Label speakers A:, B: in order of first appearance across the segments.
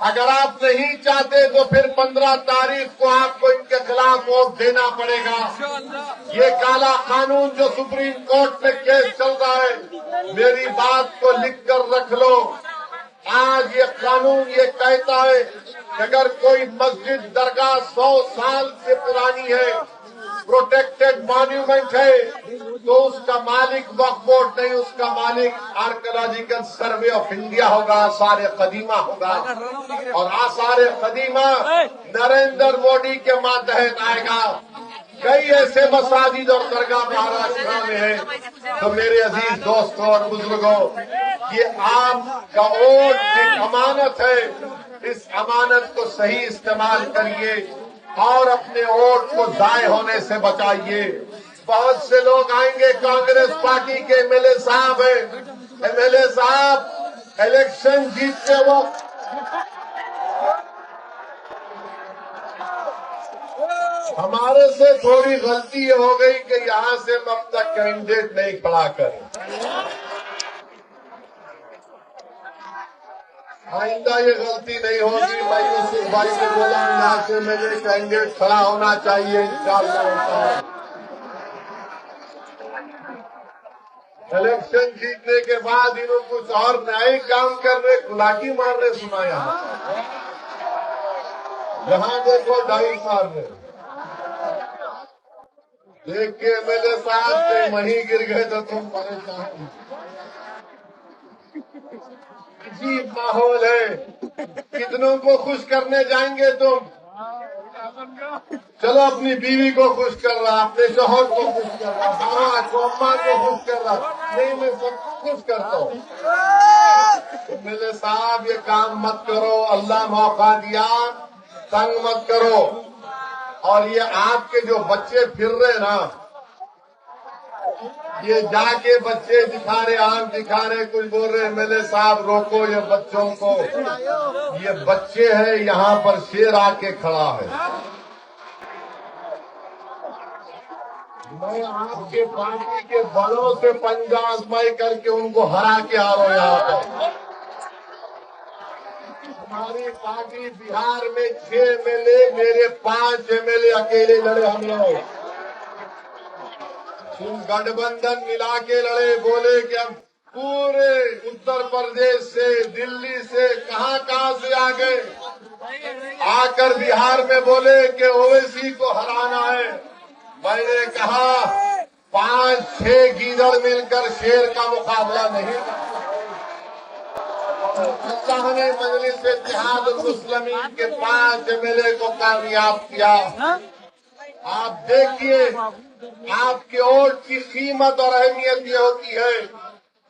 A: اگر آپ نہیں چاہتے تو پھر 15 تاریخ کو آپ کو ان کے خلاف ووٹ دینا پڑے گا۔ یہ کالا قانون جو سپریم کورٹ میں کیس چل رہا ہے، میری بات کو لکھ کر رکھ لو۔ آج یہ قانون یہ کہتا ہے کہ اگر کوئی مسجد درگاہ 100 سال سے پرانی ہے، پروٹیکٹڈ مانیومنٹ ہے، تو اس کا مالک وقف بورڈ نہیں، اس کا مالک آرکیولوجیکل سروے آف انڈیا ہوگا، آثار قدیمہ ہوگا۔ اور آثار قدیمہ نریندر مودی کے ماتحت آئے گا۔ کئی ایسے مساجد اور درگاہ مہاراشٹر میں ہیں۔ تو میرے عزیز دوستوں اور بزرگوں، یہ آپ کا ووٹ ایک امانت ہے، اس امانت کو صحیح استعمال کریے اور اپنے ووٹ کو ضائع ہونے سے بچائیے۔ بہت سے لوگ آئیں گے، کانگریس پارٹی کے ایم ایل اے صاحب ہیں، ایم ایل اے صاحب الیکشن جیتتے وقت ہمارے سے تھوڑی غلطی یہ ہو گئی کہ یہاں سے ہم اب تک کینڈیڈیٹ نہیں کھڑا کریں۔ آئندہ یہ غلطی نہیں ہوگی۔ میں یوسف بھائی کو بولا یہاں سے میرے کینڈیڈیٹ کھڑا ہونا چاہیے انشاءاللہ۔ الیکشن جیتنے کے بعد انہوں کچھ اور نئے کام کر رہے، لاٹھی مار رہے سنا یہاں دیکھو ڈائی مار رہے۔ دیکھ کے ایم ایل اے صاحب سے وہیں گر گئے تو تم پریشان۔ عجیب ماحول ہے، کتنوں کو خوش کرنے جائیں گے تم؟ چلو اپنی بیوی کو خوش کر رہا، اپنے شوہر کو خوش کر رہا، ماما کو اماں کو خوش کر رہا، نہیں میں سب کو خوش کرتا ہوں۔ میرے صاحب یہ کام مت کرو، اللہ موقع دیا، تنگ مت کرو۔ اور یہ آپ کے جو بچے پھر رہے نا، یہ جا کے بچے دکھا رہے، آنکھ دکھا رہے، کچھ بول رہے میرے صاحب روکو یہ بچوں کو، یہ بچے ہیں، یہاں پر شیر آ کے کھڑا ہے۔ میں آپ کے پارٹی کے بڑوں سے پنجہ آزمائی کر کے ان کو ہرا کے آ رہا ہوں یہاں پر۔ ہماری پارٹی بہار میں 6 ایم ایل اے، میرے 5 ایم ایل اے اکیلے لڑے ہم لوگ۔ گٹھ بندھن ملا کے لڑے، بولے کہ ہم پورے اتر پردیش سے، دلی سے، کہاں سے آ گئے، آ کر بہار میں بولے کہ اویسی کو ہرانا ہے۔ میں نے کہا 5-6 گیدڑ مل کر شیر کا مقابلہ نہیں اللہ نے مجلس اتحاد المسلمین کے 5 ایم ایل اے کو کامیاب کیا۔ آپ دیکھیے، آپ کے ووٹ کی قیمت اور اہمیت یہ ہوتی ہے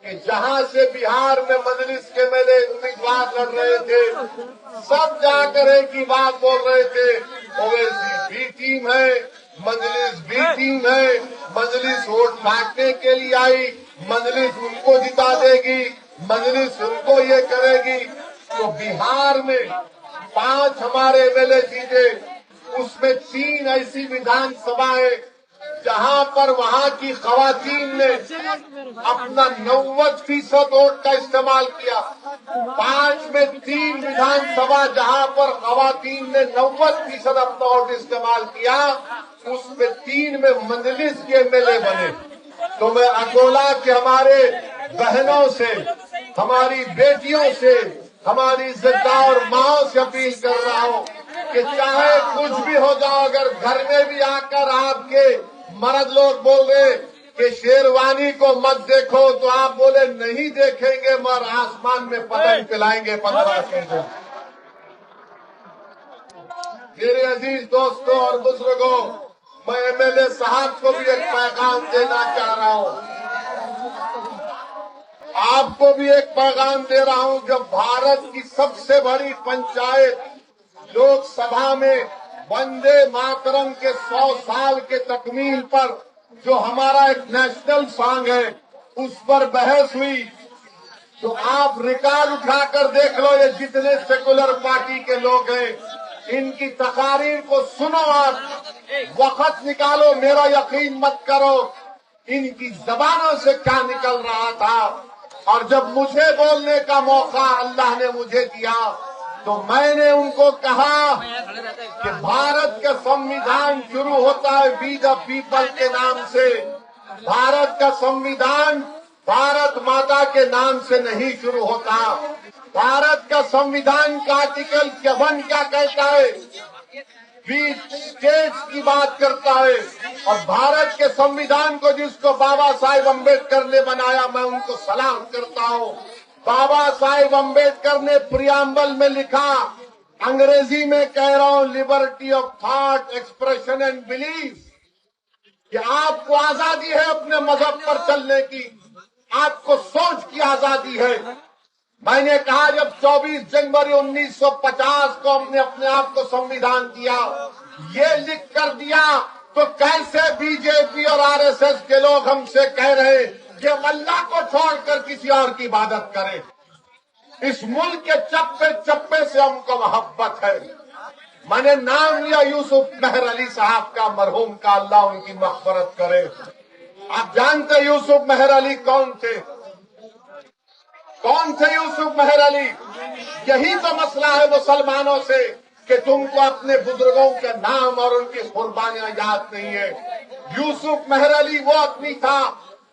A: کہ جہاں سے بہار میں مجلس کے ایم ایل اے امیدوار لڑ رہے تھے، سب جا کر ایک ہی بات بول رہے تھے، اویسی بھی ٹیم ہے، مجلس بھی ٹیم ہے، مجلس ووٹ مانگنے کے لیے آئی، مجلس ان کو جتا دے گی، مجلس ان کو یہ کرے گی۔ تو بہار میں 5 ہمارے ایم ایل اے جیتے، اس میں 3 ایسی ودھان سبھائیں جہاں پر وہاں کی خواتین نے اپنا 90% ووٹ کا استعمال کیا۔ 5 میں 3 ودھان سبھا جہاں پر خواتین نے 90% اپنا ووٹ استعمال کیا، اس میں 3 میں مجلس کے ایم ایل اے بنے۔ تو میں اکولا کے ہمارے بہنوں سے، ہماری بیٹیوں سے، ہماری عزتدار ماں سے اپیل کر رہا ہوں کہ چاہے کچھ بھی ہو جاؤ، اگر گھر میں بھی آ کر آپ کے مرد لوگ بول رہے کہ شیروانی کو مت دیکھو، تو آپ بولے نہیں دیکھیں گے، مگر آسمان میں پتنگ پلائیں گے 15 کے دن۔ میرے عزیز دوستوں اور بزرگوں، میں ایم ایل اے صاحب کو بھی ایک پیغام دینا چاہ رہا ہوں، آپ کو بھی ایک پیغام دے رہا ہوں۔ جب بھارت کی سب سے بڑی پنچایت لوک سبھا میں وندے ماترم کے 100 سال کے تکمیل پر جو ہمارا ایک نیشنل سانگ ہے، اس پر بحث ہوئی، تو آپ ریکارڈ اٹھا کر دیکھ لو، یہ جتنے سیکولر پارٹی کے لوگ ہیں، ان کی تقاریر کو سنو، آپ وقت نکالو، میرا یقین مت کرو ان کی زبانوں سے کیا نکل رہا تھا۔ اور جب مجھے بولنے کا موقع اللہ نے مجھے دیا، تو میں نے ان کو کہا کہ بھارت کا سنویدھان شروع ہوتا ہے وی دا پیپل کے نام سے. بھارت کا سنویدھان بھارت ماتا کے نام سے نہیں شروع ہوتا. بھارت کا سنویدھان کا آرٹیکل 51 کیا کہتا ہے؟ وی اسٹیٹس کی بات کرتا ہے. اور بھارت کے سنویدھان کو جس کو بابا صاحب امبیڈکر نے بنایا میں ان کو سلام کرتا ہوں. بابا صاحب امبیڈکر نے پریامبل میں لکھا، انگریزی میں کہہ رہا ہوں، Liberty of thought expression and belief, کہ آپ کو آزادی ہے اپنے مذہب پر چلنے کی، آپ کو سوچ کی آزادی ہے. میں نے کہا جب 24 جنوری 1950 کو ہم نے اپنے آپ کو سنویدھان دیا، یہ لکھ کر دیا، تو کیسے بی جے پی اور آر ایس ایس کے لوگ ہم سے کہہ رہے کہ ہم اللہ کو چھوڑ کر کسی اور کی عبادت کریں؟ اس ملک کے چپے چپے سے ہم کو محبت ہے. میں نے نام لیا یوسف مہر علی صاحب کا، مرحوم کا، اللہ ان کی مغفرت کرے. آپ جانتے یوسف مہر علی کون تھے؟ کون تھے یوسف مہر علی؟ یہی تو مسئلہ ہے مسلمانوں سے کہ تم کو اپنے بزرگوں کے نام اور ان کی قربانیاں یاد نہیں ہے. یوسف مہر علی وہ آدمی تھا،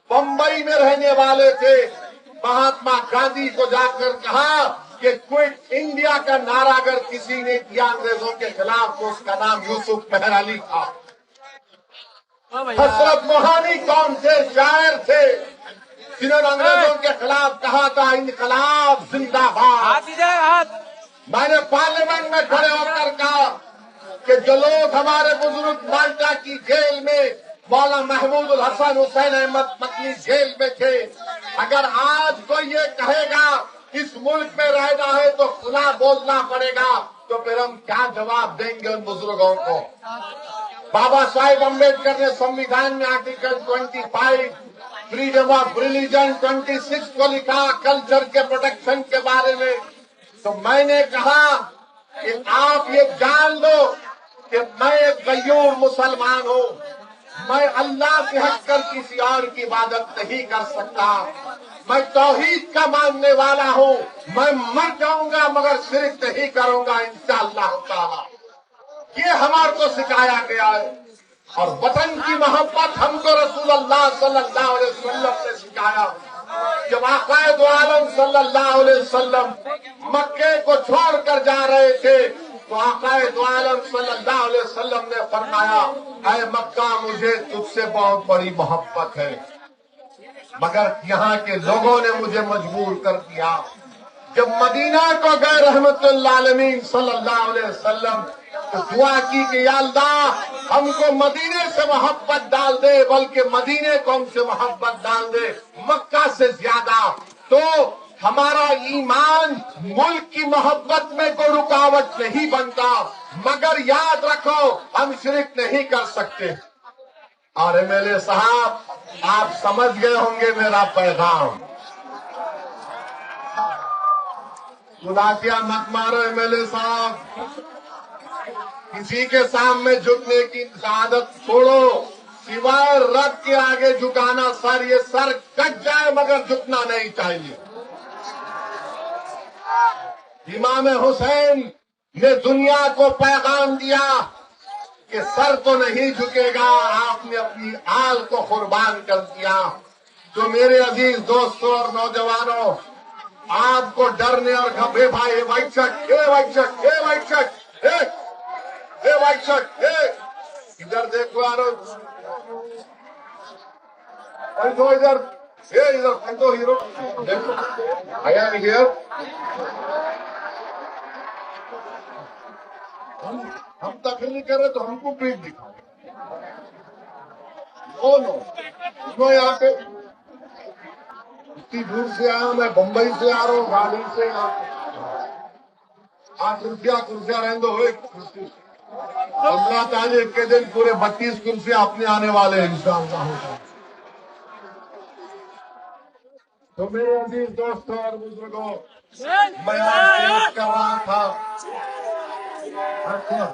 A: بمبئی میں رہنے والے تھے. مہاتما گاندھی کو جا کر کہا کہ کوئٹ انڈیا کا نعرہ اگر کسی نے کیا انگریزوں کے خلاف تو اس کا نام یوسف مہر علی تھا. حسرت موہانی کون تھے؟ شاعر تھے جنہوں نے انگریزوں کے خلاف کہا تھا انقلاب زندہ باد. میں نے پارلیمنٹ میں کھڑے ہو کر کہا کہ جو لوگ ہمارے بزرگ مالٹا کی جیل میں، مولانا محمود الحسن، حسین احمد مدنی جیل میں تھے، اگر آج کوئی یہ کہے گا اس ملک میں رہنا ہے تو کھلا بولنا پڑے گا، تو پھر ہم کیا جواب دیں گے ان بزرگوں کو؟ بابا صاحب امبیڈکر نے سنویدھان میں آرٹیکل 25 فریڈم آف ریلیجن 26 کو لکھا، کلچر کے پروٹیکشن کے بارے میں. تو میں نے کہا کہ آپ یہ جان لو کہ میں ایک غیور مسلمان ہوں، میں اللہ سے ہٹ کر کسی اور کی عبادت نہیں کر سکتا. میں توحید کا ماننے والا ہوں، میں مر جاؤں گا مگر شرک نہیں کروں گا انشاءاللہ تعالی. یہ ہمارے کو سکھایا گیا ہے. اور وطن کی محبت ہم کو رسول اللہ صلی اللہ علیہ وسلم نے سکھایا. جب آقا دو عالم صلی اللہ علیہ وسلم مکے کو چھوڑ کر جا رہے تھے تو آقا دو عالم صلی اللہ علیہ وسلم نے فرمایا، اے مکہ مجھے تجھ سے بہت بڑی محبت ہے، مگر یہاں کے لوگوں نے مجھے مجبور کر دیا. جب مدینہ کو گئے رحمت اللہ علیہ صلی اللہ علیہ وسلم تو دعا کی کہ یا اللہ ہم کو مدینے سے محبت ڈال دے، بلکہ مدینے کو ہم سے محبت ڈال دے مکہ سے زیادہ. تو ہمارا ایمان ملک کی محبت میں کوئی رکاوٹ نہیں بنتا، مگر یاد رکھو ہم شرک نہیں کر سکتے. اور ایم ایل اے صاحب آپ سمجھ گئے ہوں گے میرا پیغام. خداکیا مت مارو ایم ایل اے صاحب، کسی کے سامنے جھکنے کی عادت چھوڑو، سوائے رب کے آگے جھکانا سر، یہ سر کٹ جائے مگر جھکنا نہیں چاہیے. امام حسین نے دنیا کو پیغام دیا کہ سر تو نہیں جھکے گا، آپ نے اپنی آل کو قربان کر دیا. تو میرے عزیز دوستوں اور نوجوانوں، آپ کو ڈرنے اور گھبرے بھائی white shirt, white shirt, white shirt, white shirt, ادھر دیکھو یارو، ادھر ادھر تو ہیرو دیکھو آیا نہیں ہیئر. ہم تقریر نہیں کر رہے تو ہم کو پیٹ دکھاؤ. یہاں پہ اتنی دور سے آیا، میں بمبئی سے آ رہا ہوں گاڑی سے. 8 روپیہ کرسیاں رہیں دو، 15 تاریخ کے دن پورے 32 کرسیاں اپنے آنے والے ہیں انشاءاللہ. تو میرے عزیز دوستوں اور بزرگوں، میں آپ کر رہا تھا.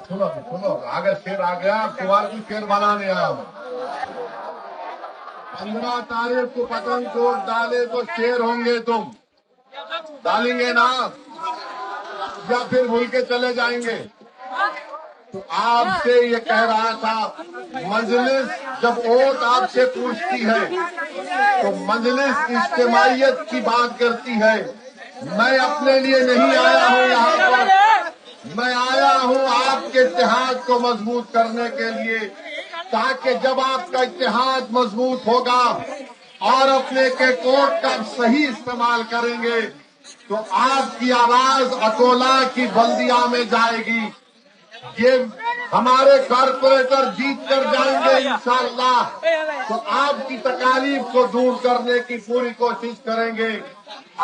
A: سنو اگر شیر آ گیا تمہارے بھی شیر بنانے آیا. 15 تاریخ کو پتنگ توڑ ڈالے تو شیر ہوں گے، تم ڈالیں گے نا؟ یا پھر بھول کے چلے جائیں گے؟ تو آپ سے یہ کہہ رہا تھا، مجلس جب ووٹ آپ سے پوچھتی ہے تو مجلس اجتماعیت کی بات کرتی ہے۔ میں اپنے لیے نہیں آیا ہوں یہاں پر، میں آیا ہوں آپ کے اتحاد کو مضبوط کرنے کے لیے، تاکہ جب آپ کا اتحاد مضبوط ہوگا اور اپنے کے کوٹ کا صحیح استعمال کریں گے تو آپ کی آواز اکولا کی بلدیہ میں جائے گی۔ یہ ہمارے کارپوریٹر جیت کر جائیں گے انشاءاللہ، تو آپ کی تکالیف کو دور کرنے کی پوری کوشش کریں گے۔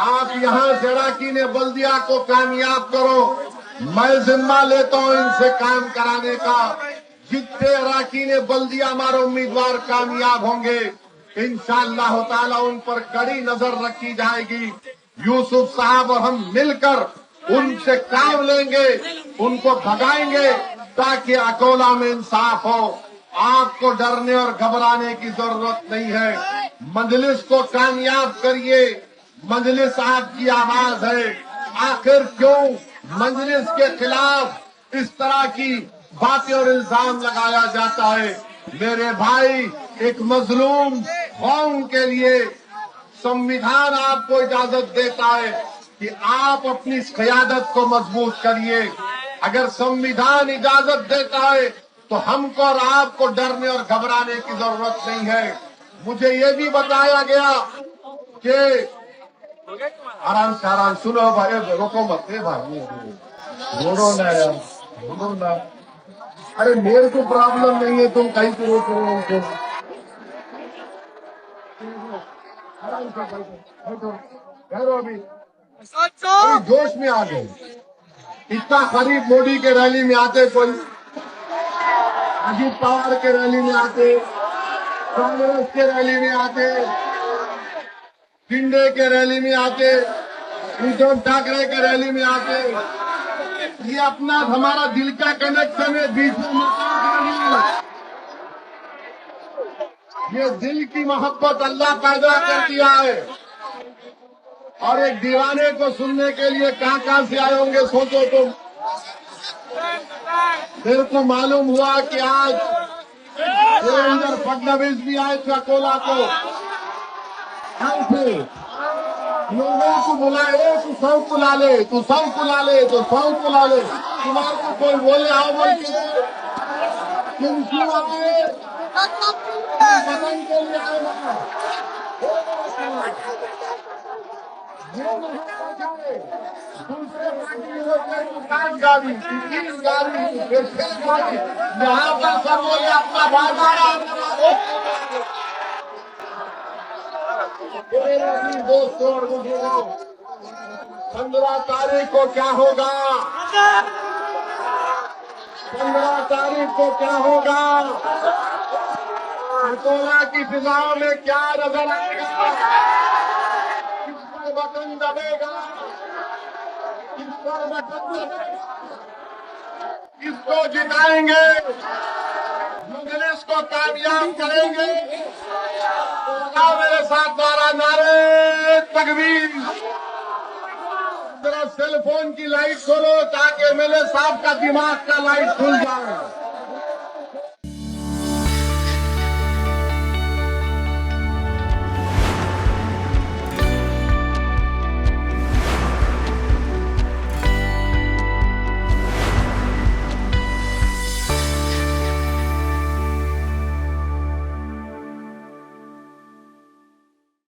A: آپ یہاں سے اراکین بلدیہ کو کامیاب کرو، میں ذمہ لیتا ہوں ان سے کام کرانے کا۔ جتنے اراکین بلدیہ ہمارے امیدوار کامیاب ہوں گے انشاءاللہ تعالی ان پر کڑی نظر رکھی جائے گی۔ یوسف صاحب اور ہم مل کر ان سے کام لیں گے، ان کو بھگائیں گے تاکہ اکولا میں انصاف ہو۔ آپ کو ڈرنے اور گھبرانے کی ضرورت نہیں ہے، مجلس کو کامیاب کریے، مجلس آپ کی آواز ہے۔ آخر کیوں مجلس کے خلاف اس طرح کی باتیں اور الزام لگایا جاتا ہے؟ میرے بھائی، ایک مظلوم قوم کے لیے سمویدھان آپ کو اجازت دیتا ہے کہ آپ اپنی قیادت کو مضبوط کریے۔ اگر سمویدھان اجازت دیتا ہے تو ہم کو اور آپ کو ڈرنے اور گھبرانے کی ضرورت نہیں ہے۔ مجھے یہ بھی بتایا گیا کہ آرام سنو بھائی، روکو مت بھائی، بولو نا یار، بولو نا۔ ارے میرے کو پرابلم نہیں ہے، تم کہیں سے روک رہے ہو ان کو؟ ابھی جوش میں آ گئے، اتنا قریب مودی کے ریلی میں آتے، کوئی اجیت پوار کے ریلی میں آتے، کانگریس کے ریلی میں آتے، شنڈے کے ریلی میں آتے، ادھو ٹھاکرے کے ریلی میں آتے۔ یہ اپنا ہمارا دل کا کنیکشن ہے، بیچ میں یہ دل کی محبت اللہ پیدا کر دیا ہے۔ اور ایک دیوانے کو سننے کے لیے کہاں سے آئے ہوں گے سوچو تم۔ میرے کو معلوم ہوا کہ آج دیویندر فڈنویس بھی آئے تھے اکولا کو، لوگوں کو بلائے، تو سو کو لا لے، تو سو کو لا لے، تو سو کو لا لے۔ تمہارے کو کوئی بولے آؤ بول کے تم کیوں آئے؟ وطن کے لیے آئے نا، دوسرے پارٹی گاڑی، گاڑی یہاں پر سب بولے اپنا بازار۔ دوستوں اور بزرگوں، 15 تاریخ کو کیا ہوگا؟ 15 تاریخ کو کیا ہوگا؟ اکولا کی فضاؤں میں کیا نظر آئے گا؟ کس پر بٹن دبے گا؟ کس پر بٹن دبے گا؟ کس کو جتائیں گے؟ مجلس کو کامیاب کریں گے؟ میرے ساتھ نعرہ تکبیر۔ ذرا سیل فون کی لائٹ کھولو تاکہ میرے صاحب کا دماغ کا لائٹ کھل جائے۔